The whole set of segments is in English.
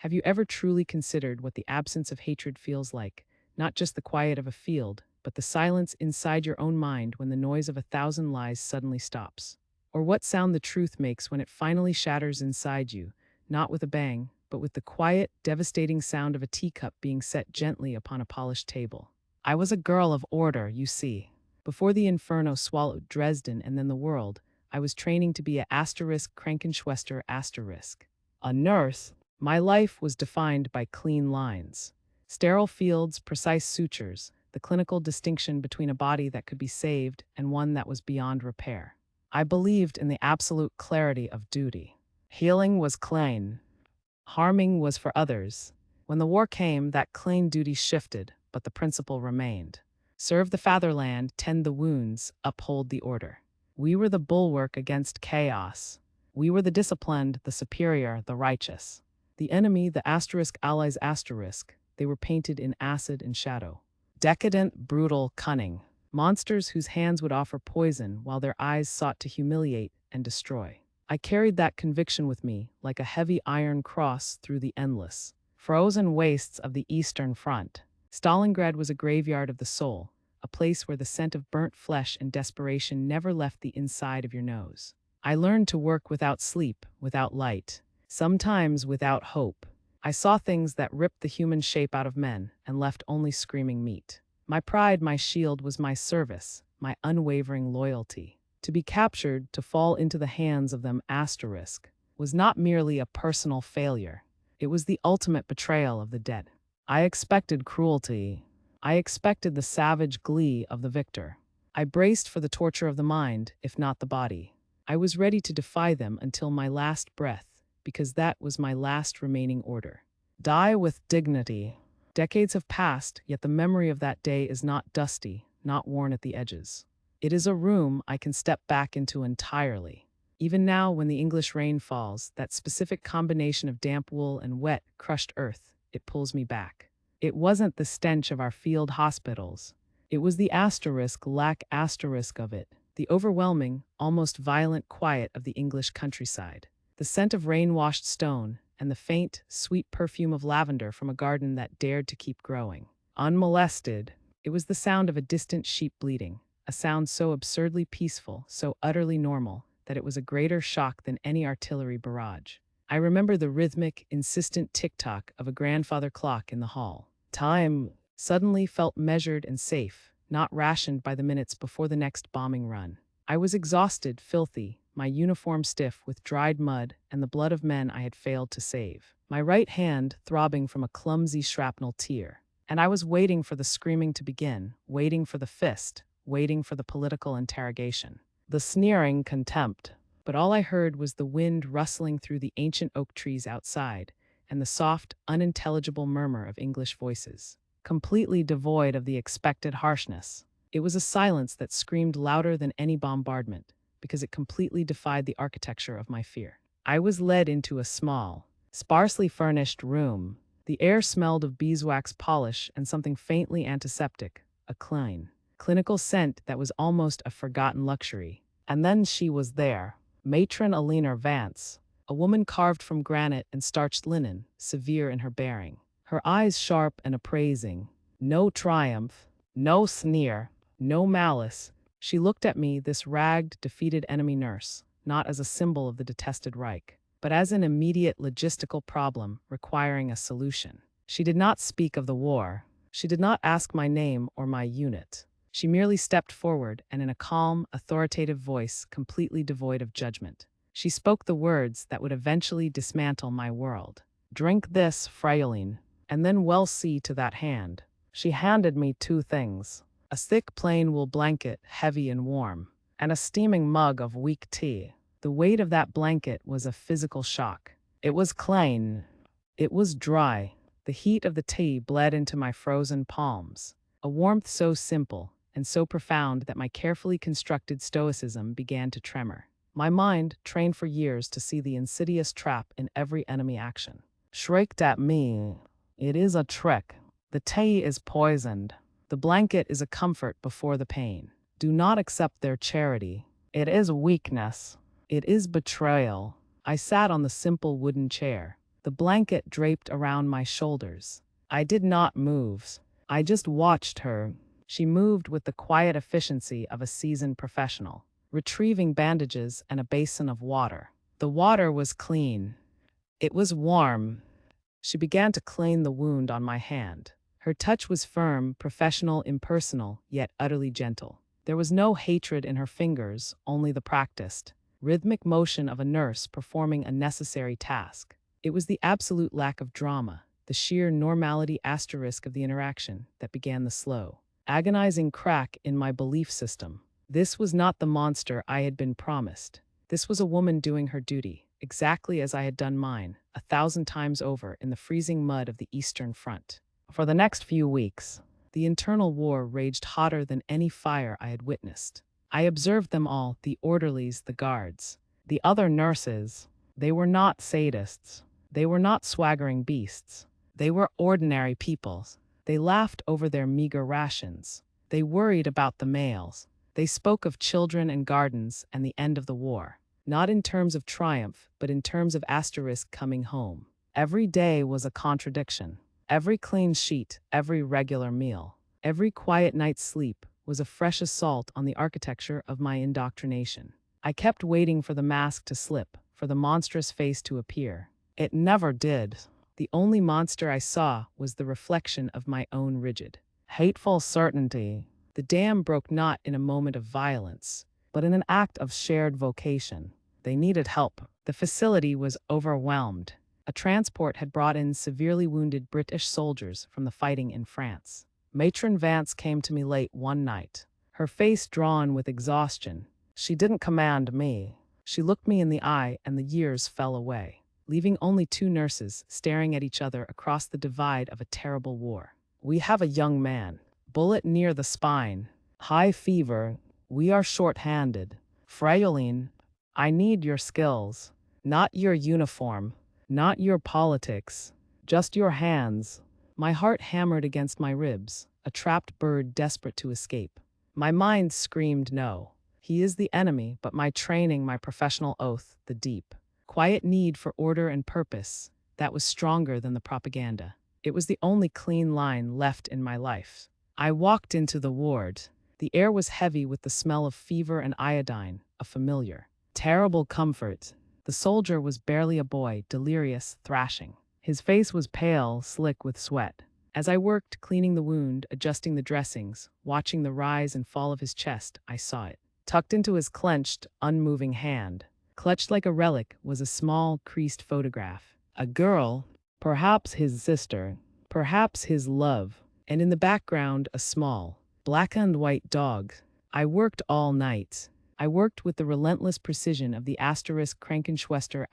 Have you ever truly considered what the absence of hatred feels like? Not just the quiet of a field, but the silence inside your own mind when the noise of 1,000 lies suddenly stops. Or what sound the truth makes when it finally shatters inside you, not with a bang, but with the quiet, devastating sound of a teacup being set gently upon a polished table. I was a girl of order, you see. Before the inferno swallowed Dresden and then the world, I was training to be a Krankenschwester asterisk. A nurse. My life was defined by clean lines. Sterile fields, precise sutures, the clinical distinction between a body that could be saved and one that was beyond repair. I believed in the absolute clarity of duty. Healing was clean. Harming was for others. When the war came, that clean duty shifted, but the principle remained. Serve the fatherland, tend the wounds, uphold the order. We were the bulwark against chaos. We were the disciplined, the superior, the righteous. The enemy, the asterisk allies asterisk, they were painted in acid and shadow. Decadent, brutal, cunning. Monsters whose hands would offer poison while their eyes sought to humiliate and destroy. I carried that conviction with me like a heavy iron cross through the endless, frozen wastes of the Eastern Front. Stalingrad was a graveyard of the soul, a place where the scent of burnt flesh and desperation never left the inside of your nose. I learned to work without sleep, without light, sometimes without hope. I saw things that ripped the human shape out of men and left only screaming meat. My pride, my shield, was my service, my unwavering loyalty. To be captured, to fall into the hands of them asterisk, was not merely a personal failure. It was the ultimate betrayal of the dead. I expected cruelty. I expected the savage glee of the victor. I braced for the torture of the mind, if not the body. I was ready to defy them until my last breath, because that was my last remaining order. Die with dignity. Decades have passed, yet the memory of that day is not dusty, not worn at the edges. It is a room I can step back into entirely. Even now, when the English rain falls, that specific combination of damp wool and wet, crushed earth, it pulls me back. It wasn't the stench of our field hospitals. It was the lack asterisk of it, the overwhelming, almost violent quiet of the English countryside. The scent of rain-washed stone, and the faint, sweet perfume of lavender from a garden that dared to keep growing. Unmolested, it was the sound of a distant sheep bleating, a sound so absurdly peaceful, so utterly normal, that it was a greater shock than any artillery barrage. I remember the rhythmic, insistent tick-tock of a grandfather clock in the hall. Time suddenly felt measured and safe, not rationed by the minutes before the next bombing run. I was exhausted, filthy, my uniform stiff with dried mud and the blood of men I had failed to save. My right hand throbbing from a clumsy shrapnel tear. And I was waiting for the screaming to begin, waiting for the fist, waiting for the political interrogation. The sneering contempt. But all I heard was the wind rustling through the ancient oak trees outside, and the soft, unintelligible murmur of English voices, completely devoid of the expected harshness. It was a silence that screamed louder than any bombardment, because it completely defied the architecture of my fear. I was led into a small, sparsely furnished room. The air smelled of beeswax polish and something faintly antiseptic, a clinical scent that was almost a forgotten luxury. And then she was there, Matron Eleanor Vance, a woman carved from granite and starched linen, severe in her bearing. Her eyes sharp and appraising. No triumph, no sneer, no malice. She looked at me, this ragged, defeated enemy nurse, not as a symbol of the detested Reich, but as an immediate logistical problem requiring a solution. She did not speak of the war. She did not ask my name or my unit. She merely stepped forward and in a calm, authoritative voice completely devoid of judgment, she spoke the words that would eventually dismantle my world. Drink this, Fräulein, and then well see to that hand. She handed me two things, a thick plain wool blanket, heavy and warm, and a steaming mug of weak tea. The weight of that blanket was a physical shock. It was clean. It was dry. The heat of the tea bled into my frozen palms, a warmth so simple and so profound that my carefully constructed stoicism began to tremor. My mind, trained for years to see the insidious trap in every enemy action, shrieked at me. It is a trick. The tea is poisoned. The blanket is a comfort before the pain. Do not accept their charity. It is weakness. It is betrayal. I sat on the simple wooden chair. the blanket draped around my shoulders. I did not move. I just watched her. She moved with the quiet efficiency of a seasoned professional, retrieving bandages and a basin of water. The water was clean. It was warm. She began to clean the wound on my hand. Her touch was firm, professional, impersonal, yet utterly gentle. There was no hatred in her fingers, only the practiced, rhythmic motion of a nurse performing a necessary task. It was the absolute lack of drama, the sheer normality asterisk of the interaction, that began the slow, agonizing crack in my belief system. This was not the monster I had been promised. This was a woman doing her duty, exactly as I had done mine, 1,000 times over in the freezing mud of the Eastern Front. For the next few weeks, the internal war raged hotter than any fire I had witnessed. I observed them all, the orderlies, the guards, the other nurses. They were not sadists. They were not swaggering beasts. They were ordinary people. They laughed over their meager rations. They worried about the mails. They spoke of children and gardens and the end of the war, not in terms of triumph, but in terms of asterisk coming home. Every day was a contradiction. Every clean sheet, every regular meal, every quiet night's sleep was a fresh assault on the architecture of my indoctrination. I kept waiting for the mask to slip, for the monstrous face to appear. It never did. The only monster I saw was the reflection of my own rigid, hateful certainty. The dam broke not in a moment of violence, but in an act of shared vocation. They needed help. The facility was overwhelmed. A transport had brought in severely wounded British soldiers from the fighting in France. Matron Vance came to me late one night, her face drawn with exhaustion. She didn't command me. She looked me in the eye, and the years fell away, leaving only two nurses staring at each other across the divide of a terrible war. We have a young man. Bullet near the spine. High fever. We are short-handed. Fraulein, I need your skills, not your uniform. Not your politics, just your hands. My heart hammered against my ribs, a trapped bird desperate to escape. My mind screamed no. He is the enemy, but my training, my professional oath, the deep, quiet need for order and purpose, that was stronger than the propaganda. It was the only clean line left in my life. I walked into the ward. The air was heavy with the smell of fever and iodine, a familiar, terrible comfort. The soldier was barely a boy, delirious, thrashing. His face was pale, slick with sweat. As I worked, cleaning the wound, adjusting the dressings, watching the rise and fall of his chest, I saw it. Tucked into his clenched, unmoving hand, clutched like a relic, was a small, creased photograph. A girl, perhaps his sister, perhaps his love, and in the background a small, black and white dog. I worked all night. I worked with the relentless precision of the Krankenschwester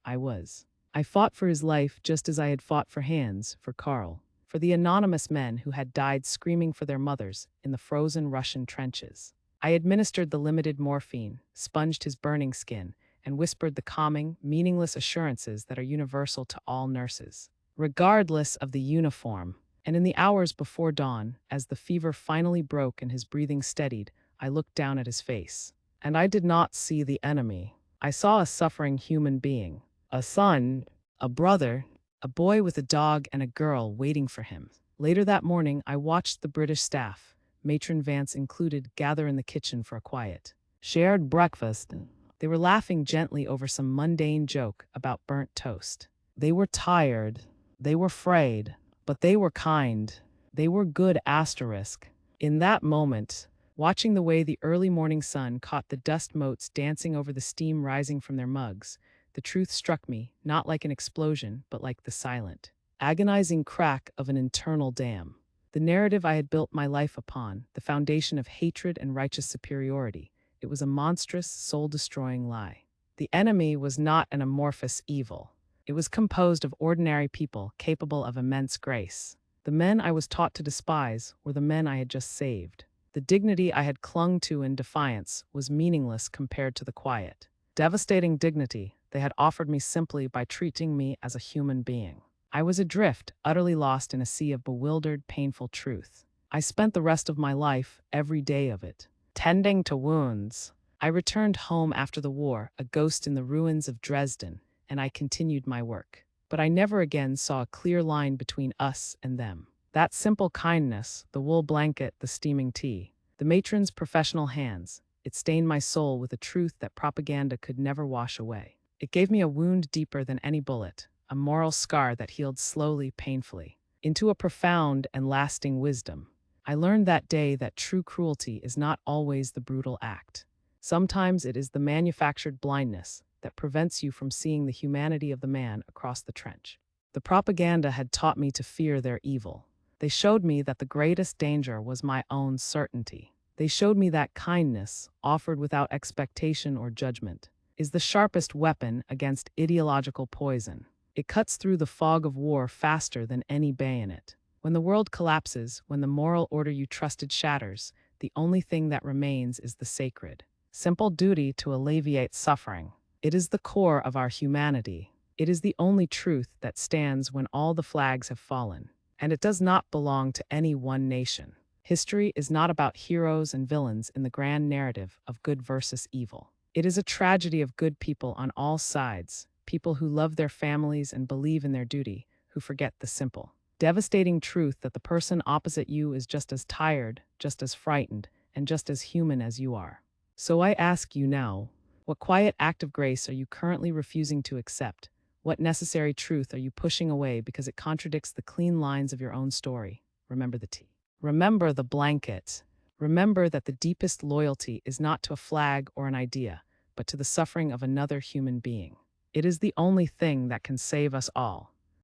I was. I fought for his life just as I had fought for Hans, for Karl, for the anonymous men who had died screaming for their mothers in the frozen Russian trenches. I administered the limited morphine, sponged his burning skin, and whispered the calming, meaningless assurances that are universal to all nurses, regardless of the uniform. And in the hours before dawn, as the fever finally broke and his breathing steadied, I looked down at his face. And I did not see the enemy. I saw a suffering human being. A son, a brother, a boy with a dog and a girl waiting for him. Later that morning, I watched the British staff, Matron Vance included, gather in the kitchen for a quiet, shared breakfast. They were laughing gently over some mundane joke about burnt toast. They were tired. They were frayed. But they were kind. They were good asterisk. In that moment, watching the way the early morning sun caught the dust motes dancing over the steam rising from their mugs, the truth struck me, not like an explosion, but like the silent, agonizing crack of an internal dam. The narrative I had built my life upon, the foundation of hatred and righteous superiority, it was a monstrous, soul-destroying lie. The enemy was not an amorphous evil. It was composed of ordinary people capable of immense grace. The men I was taught to despise were the men I had just saved. The dignity I had clung to in defiance was meaningless compared to the quiet, devastating dignity they had offered me simply by treating me as a human being. I was adrift, utterly lost in a sea of bewildered, painful truth. I spent the rest of my life, every day of it, tending to wounds. I returned home after the war, a ghost in the ruins of Dresden, and I continued my work. But but I never again saw a clear line between us and them. That simple kindness, the wool blanket, the steaming tea, the matron's professional hands, it stained my soul with a truth that propaganda could never wash away. It gave me a wound deeper than any bullet, a moral scar that healed slowly, painfully, into a profound and lasting wisdom. I learned that day that true cruelty is not always the brutal act. Sometimes it is the manufactured blindness that prevents you from seeing the humanity of the man across the trench. The propaganda had taught me to fear their evil. They showed me that the greatest danger was my own certainty. They showed me that kindness, offered without expectation or judgment, is the sharpest weapon against ideological poison. It cuts through the fog of war faster than any bayonet. When the world collapses, when the moral order you trusted shatters, the only thing that remains is the sacred, simple duty to alleviate suffering. It is the core of our humanity. It is the only truth that stands when all the flags have fallen. And it does not belong to any one nation. History is not about heroes and villains in the grand narrative of good versus evil. It is a tragedy of good people on all sides, people who love their families and believe in their duty, who forget the simple, devastating truth that the person opposite you is just as tired, just as frightened, and just as human as you are. So I ask you now, what quiet act of grace are you currently refusing to accept? What necessary truth are you pushing away because it contradicts the clean lines of your own story? Remember the tea. Remember the blanket. Remember that the deepest loyalty is not to a flag or an idea, but to the suffering of another human being. It is the only thing that can save us all.